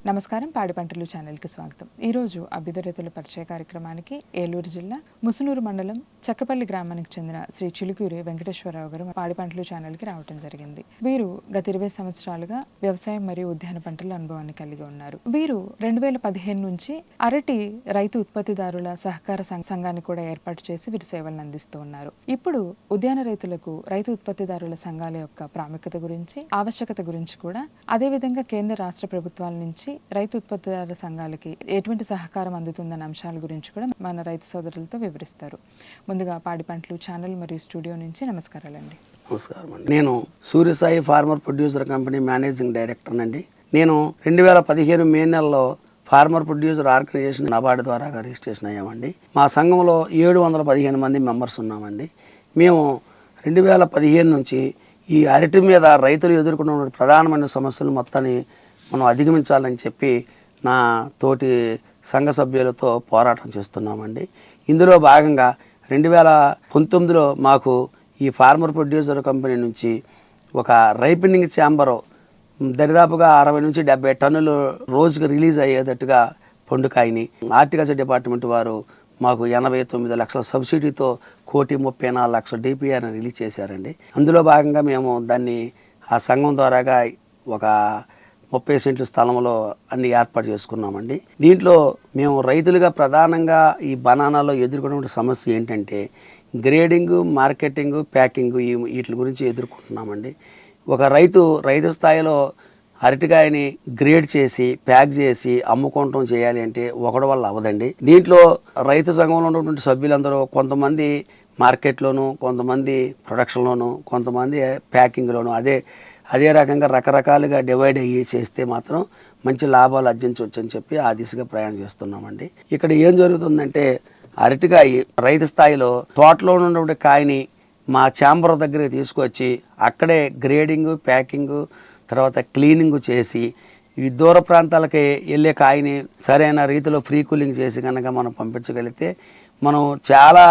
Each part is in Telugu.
నమస్కారం, పాడి పంటలు ఛానల్కి స్వాగతం. ఈరోజు అభ్యుదయ పరిచయ కార్యక్రమానికి ఏలూరు జిల్లా ముసునూరు మండలం చక్కపల్లి గ్రామానికి చెందిన శ్రీ చిలుకూరి వెంకటేశ్వరరావు గారు పాడి పంటలు ఛానల్కి రావడం జరిగింది. వీరు గత 20 సంవత్సరాలుగా వ్యవసాయం మరియు ఉద్యాన పంటల అనుభవాన్ని కలిగి ఉన్నారు. వీరు 2015 నుంచి అరటి రైతు ఉత్పత్తిదారుల సహకార సంఘాన్ని కూడా ఏర్పాటు చేసి వీరి సేవలను అందిస్తూ ఉన్నారు. ఇప్పుడు ఉద్యాన రైతులకు రైతు ఉత్పత్తిదారుల సంఘాల యొక్క ప్రాముఖ్యత గురించి, ఆవశ్యకత గురించి కూడా, అదేవిధంగా కేంద్ర రాష్ట్ర ప్రభుత్వాల నుంచి రైతు ఉత్పత్తిదారుల సంఘాలకి ఎటువంటి సహకారం అందుతుందన్న అంశాల గురించి కూడా మన రైతు సోదరులతో వివరిస్తారు. ముందుగా పాడి పంటలు ఛానల్ మరియు స్టూడియో నుంచి నమస్కారాలండి. నమస్కారం అండి. నేను Suryasai farmer producer company managing director అండి. నేను 2015 మే నెలలో ఫార్మర్ ప్రొడ్యూసర్ ఆర్గనైజేషన్ నబార్డు ద్వారా రిజిస్ట్రేషన్ అయ్యామండి. మా సంఘంలో 715 మంది మెంబర్స్ ఉన్నామండి. మేము 2015 నుంచి ఈ అరటి మీద రైతులు ఎదుర్కొన్న ప్రధానమైన సమస్యలు మొత్తాన్ని మనం అధిగమించాలని చెప్పి నా తోటి సంఘ సభ్యులతో పోరాటం చేస్తున్నామండి. ఇందులో భాగంగా 2019లో మాకు ఈ ఫార్మర్ ప్రొడ్యూసర్ కంపెనీ నుంచి ఒక రైపెనింగ్ ఛాంబరు దరిదాపుగా 60 నుంచి 70 టన్నులు రోజుకు రిలీజ్ అయ్యేటట్టుగా పండుకాయని హార్టికల్చర్ డిపార్ట్మెంట్ వారు మాకు 89 లక్షల సబ్సిడీతో 1,34,00,000 డిపిఆర్ని రిలీజ్ చేశారండి. అందులో భాగంగా మేము దాన్ని ఆ సంఘం ద్వారాగా ఒక 30 సెంట్ల స్థలంలో అన్ని ఏర్పాటు చేసుకున్నామండి. దీంట్లో మేము రైతులుగా ప్రధానంగా ఈ బనానాలో ఎదుర్కొనే సమస్య ఏంటంటే గ్రేడింగు, మార్కెటింగు, ప్యాకింగు, వీటి గురించి ఎదుర్కొంటున్నామండి. ఒక రైతు స్థాయిలో అరటికాయని గ్రేడ్ చేసి ప్యాక్ చేసి అమ్ముకోవటం చేయాలి అంటే ఒకటి వల్ల అవ్వదండి. దీంట్లో రైతు సంఘంలో ఉన్నటువంటి సభ్యులందరూ కొంతమంది మార్కెట్లోను, కొంతమంది ప్రొడక్షన్లోను, కొంతమంది ప్యాకింగ్లోను అదే రకంగా రకరకాలుగా డివైడ్ అయ్యి చేస్తే మాత్రం మంచి లాభాలు ఆర్జించవచ్చు అని చెప్పి ఆ దిశగా ప్రయాణం చేస్తున్నామండి. ఇక్కడ ఏం జరుగుతుందంటే అరటికాయ రైతు స్థాయిలో తోటలో ఉన్నటువంటి కాయని మా ఛాంబర్ దగ్గరికి తీసుకొచ్చి అక్కడే గ్రేడింగు, ప్యాకింగు, తర్వాత క్లీనింగ్ చేసి ఈ దూర ప్రాంతాలకి వెళ్ళే కాయని సరైన రీతిలో ఫ్రీ కూలింగ్ చేసి కనుక మనం పంపించగలిగితే మనం చాలా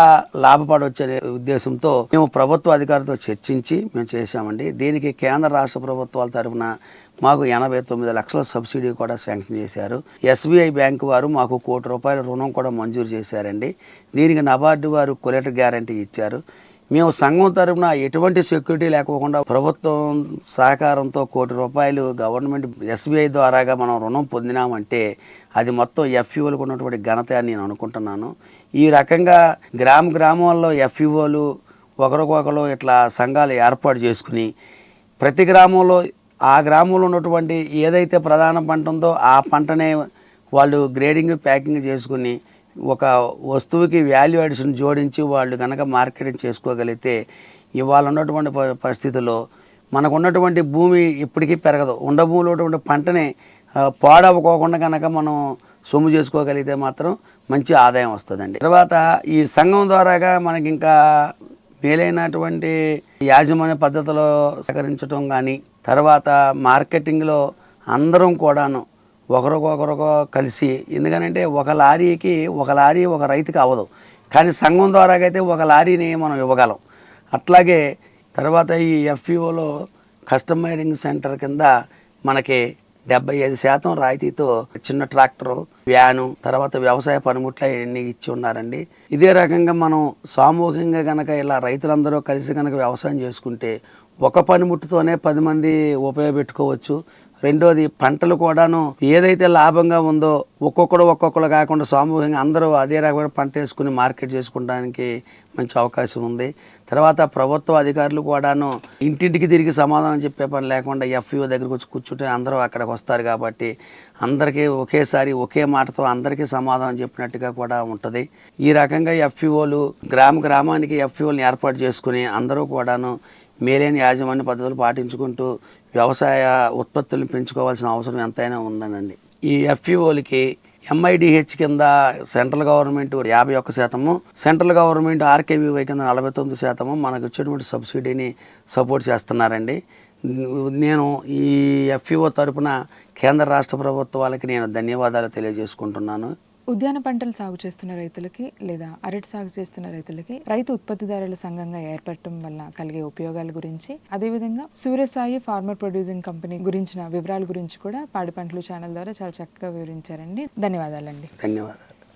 లాభపడవచ్చనే ఉద్దేశంతో మేము ప్రభుత్వ అధికారులతో చర్చించి మేము చేశామండి. దీనికి కేంద్ర రాష్ట్ర ప్రభుత్వాల తరఫున మాకు 89 లక్షల సబ్సిడీ కూడా శాంక్షన్ చేశారు. ఎస్బీఐ బ్యాంకు వారు మాకు ₹1,00,00,000 రుణం కూడా మంజూరు చేశారండి. దీనికి నబార్డు వారు కొలెటర్ గ్యారంటీ ఇచ్చారు. మేము సంఘం తరఫున ఎటువంటి సెక్యూరిటీ లేకపోకుండా ప్రభుత్వం సహకారంతో ₹1,00,00,000 గవర్నమెంట్ ఎస్బీఐ ద్వారాగా మనం రుణం పొందినామంటే అది మొత్తం ఎఫ్ఈఓలకు ఉన్నటువంటి ఘనత అని నేను అనుకుంటున్నాను. ఈ రకంగా గ్రామాల్లో ఎఫ్ఈఓలు ఒకరికొకరు ఇట్లా సంఘాలు ఏర్పాటు చేసుకుని ప్రతి గ్రామంలో ఆ గ్రామంలో ఉన్నటువంటి ఏదైతే ప్రధాన పంట ఉందో ఆ పంటనే వాళ్ళు గ్రేడింగ్, ప్యాకింగ్ చేసుకుని ఒక వస్తువుకి వాల్యూ అడిషన్ జోడించి వాళ్ళు కనుక మార్కెటింగ్ చేసుకోగలిగితే ఇవాళ ఉన్నటువంటి పరిస్థితుల్లో మనకు ఉన్నటువంటి భూమి ఇప్పటికీ పెరగదు. భూమిలో ఉన్నటువంటి పంటని పాడవకోకుండా కనుక మనం సొమ్ము చేసుకోగలిగితే మాత్రం మంచి ఆదాయం వస్తుందండి. తర్వాత ఈ సంఘం ద్వారాగా మనకి ఇంకా మేలైనటువంటి యాజమాన్య పద్ధతిలో సహకరించడం కానీ, తర్వాత మార్కెటింగ్లో అందరం కూడాను ఒకరికొకరు కలిసి, ఎందుకనంటే ఒక లారీ ఒక రైతుకి అవ్వదు, కానీ సంఘం ద్వారాగా అయితే ఒక లారీని మనం ఇవ్వగలం. అట్లాగే తర్వాత ఈ ఎఫ్ఈఓలో కస్టమైరింగ్ సెంటర్ కింద మనకి 75% రాయితీతో చిన్న ట్రాక్టరు, వ్యాను, తర్వాత వ్యవసాయ పనిముట్లు ఇవన్నీ ఇచ్చి ఉన్నారండి. ఇదే రకంగా మనం సామూహికంగా కనుక ఇలా రైతులందరూ కలిసి కనుక వ్యవసాయం చేసుకుంటే ఒక పనిముట్టుతోనే 10 మంది ఉపయోగపెట్టుకోవచ్చు. రెండోది పంటలు కూడాను ఏదైతే లాభంగా ఉందో ఒక్కొక్కరు కాకుండా సామూహికంగా అందరూ అదే రకమైన పంట వేసుకుని మార్కెట్ చేసుకోవడానికి మంచి అవకాశం ఉంది. తర్వాత ప్రభుత్వ అధికారులు కూడాను ఇంటింటికి తిరిగి సమాధానం చెప్పే పని లేకుండా ఎఫ్ఈఓ దగ్గరకు వచ్చి కూర్చుంటే అందరూ అక్కడికి వస్తారు కాబట్టి అందరికీ ఒకేసారి ఒకే మాటతో అందరికీ సమాధానం చెప్పినట్టుగా కూడా ఉంటుంది. ఈ రకంగా ఎఫ్ఈఓలు గ్రామానికి ఎఫ్ఈఓలను ఏర్పాటు చేసుకుని అందరూ కూడాను మేలైన యాజమాన్య పద్ధతులు పాటించుకుంటూ వ్యవసాయ ఉత్పత్తులను పెంచుకోవాల్సిన అవసరం ఎంతైనా ఉందనండి. ఈ ఎఫ్ఈఓలకి ఎంఐడిహెచ్ కింద central government 51%, central government RKVY కింద 49% మనకు వచ్చేటువంటి సబ్సిడీని సపోర్ట్ చేస్తున్నారండి. నేను ఈ ఎఫ్ఈఓ తరఫున కేంద్ర రాష్ట్ర ప్రభుత్వాలకి నేను ధన్యవాదాలు తెలియజేసుకుంటున్నాను. ఉద్యాన పంటలు సాగు చేస్తున్న రైతులకి లేదా అరటి సాగు చేస్తున్న రైతులకి రైతు ఉత్పత్తిదారుల సంఘంగా ఏర్పడటం వల్ల కలిగే ఉపయోగాల గురించి, అదేవిధంగా సూర్యసాయి ఫార్మర్ ప్రొడ్యూసింగ్ కంపెనీ గురించిన వివరాల గురించి కూడా పాడి పంటలు ఛానల్ ద్వారా చాలా చక్కగా వివరించారండి. ధన్యవాదాలండి. ధన్యవాదాలు.